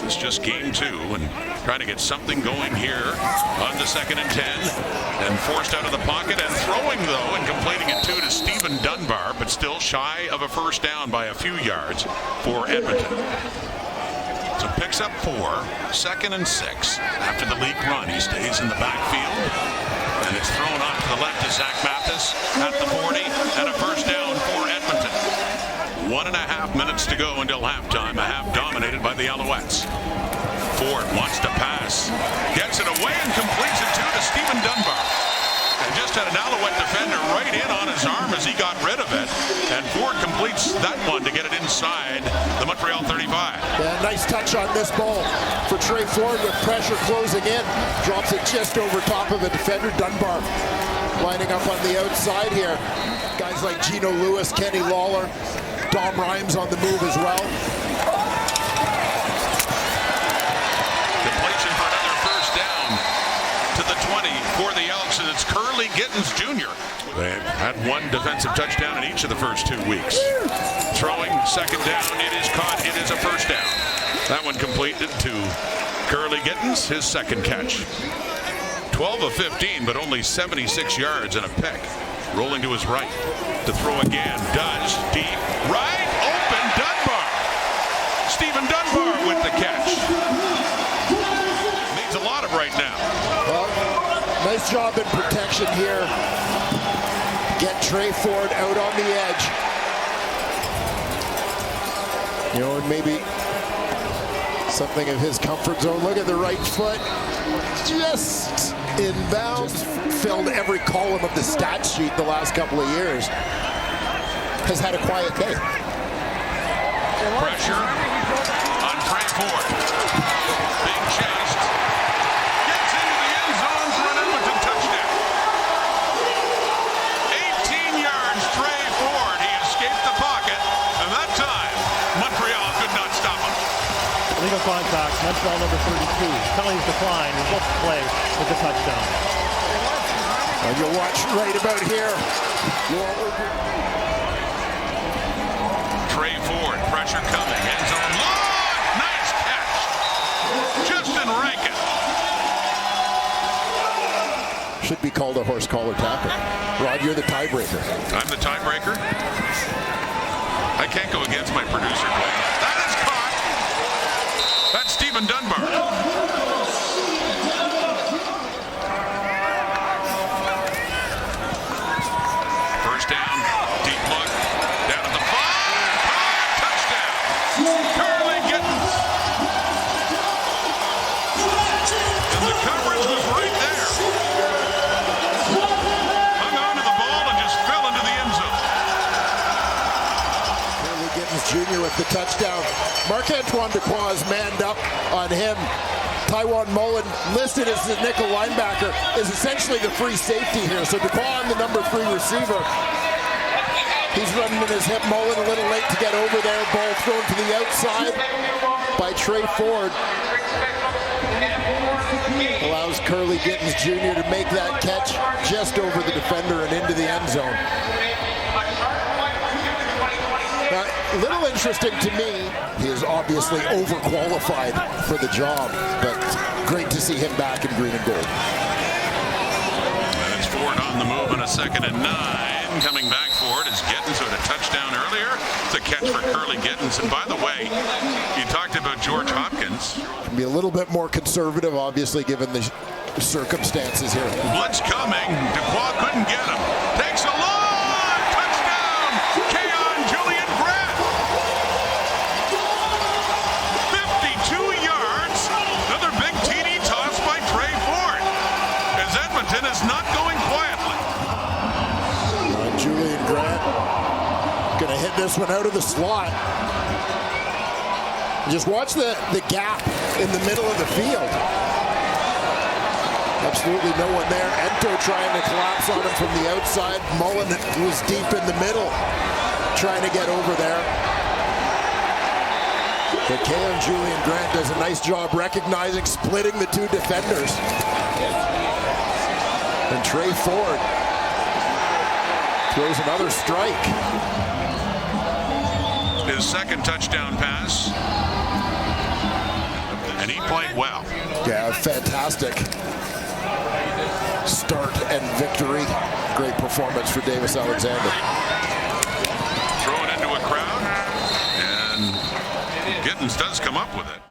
It's just game 2 and trying to get something going here on the 2nd and 10. And forced out of the pocket and throwing, though, and completing it to Stephen Dunbar, but still shy of a first down by a few yards for Edmonton. So picks up 4, 2nd and 6. After the leak run, he stays in the backfield. And it's thrown off to the left to Zach Mathis at the 40, and a first down for Edmonton. 1.5 minutes to go until halftime, a half dominated by the Alouettes. Ford wants to pass, gets it away and completes it to Stephen Dunbar. And just had an Alouette defender right in on his arm as he got rid of it. And Ford completes that one to get it inside the Montreal 35. Yeah, nice touch on this ball for Trey Ford with pressure closing in. Drops it just over top of a defender. Dunbar lining up on the outside here. Guys like Gino Lewis, Kenny Lawler, Dom Rhymes on the move as well. Completion for another first down to the 20 for the Elks, and it's Curly Gittens Jr. They've had one defensive touchdown in each of the first 2 weeks. Throwing, second down, it is caught, it is a first down. That one completed to Curly Gittens, his second catch. 12 of 15, but only 76 yards and a pick. Rolling to his right to throw again, does, deep, right, open, Dunbar. Stephen Dunbar with the catch. Needs a lot of right now. Well, nice job in protection here. Get Trey Ford out on the edge. You know, and maybe something of his comfort zone. Look at the right foot. Just inbounds. Filled every column of the stat sheet the last couple of years. Has had a quiet day. Pressure on Trey Ford. Being chased. Gets into the end zone for an Edmonton touchdown. 18 yards, Trey Ford. He escaped the pocket, and that time, Montreal could not stop him. Illegal contact, Montreal number 32. Penalties decline, results play with the touchdown. And you'll watch right about here. Trey Ford, pressure coming, end zone long, nice catch. Justin Rankin. Should be called a horse collar tackle. Rod, you're the tiebreaker. I'm the tiebreaker. I can't go against my producer, Dwayne. That is caught. That's Stephen Dunbar. First down, deep look, down at the 5, touchdown, Curly Gittens. And the coverage was right there. Hung on to the ball and just fell into the end zone. Curly Gittens Jr. with the touchdown. Marc-Antoine Dequoy is manned up on him. Tywon Mullen, listed as the nickel linebacker, is essentially the free safety here. So Dequoy, the number 3 receiver, he's running in his hip. Mullen a little late to get over there. Ball thrown to the outside by Trey Ford. Allows Curly Gittens Jr. to make that catch just over the defender and into the end zone. Now, a little interesting to me, he is obviously overqualified for the job, but great to see him back in green and gold. And it's Ford on the move on a 2nd and 9. Coming back for it is Gittens, who had a touchdown earlier. It's a catch for Curly Gittens. And by the way, you talked about George Hopkins. Be a little bit more conservative, obviously, given the circumstances here. Blitz coming. Dequoy couldn't get him. Takes a long touchdown. Keon Julian Grant. 52 yards. Another big TD toss by Trey Ford. As Edmonton is not going quietly. Julian Grant going to hit this one out of the slot. Just watch the gap in the middle of the field. Absolutely no one there. Ento trying to collapse on him from the outside. Mullen was deep in the middle, trying to get over there. But Keon Julian Grant does a nice job recognizing, splitting the 2 defenders. And Trey Ford throws another strike. His second touchdown pass. and he played well. Yeah, fantastic start and victory. Great performance for Davis Alexander. Throw it into a crowd, and Giddens does come up with it.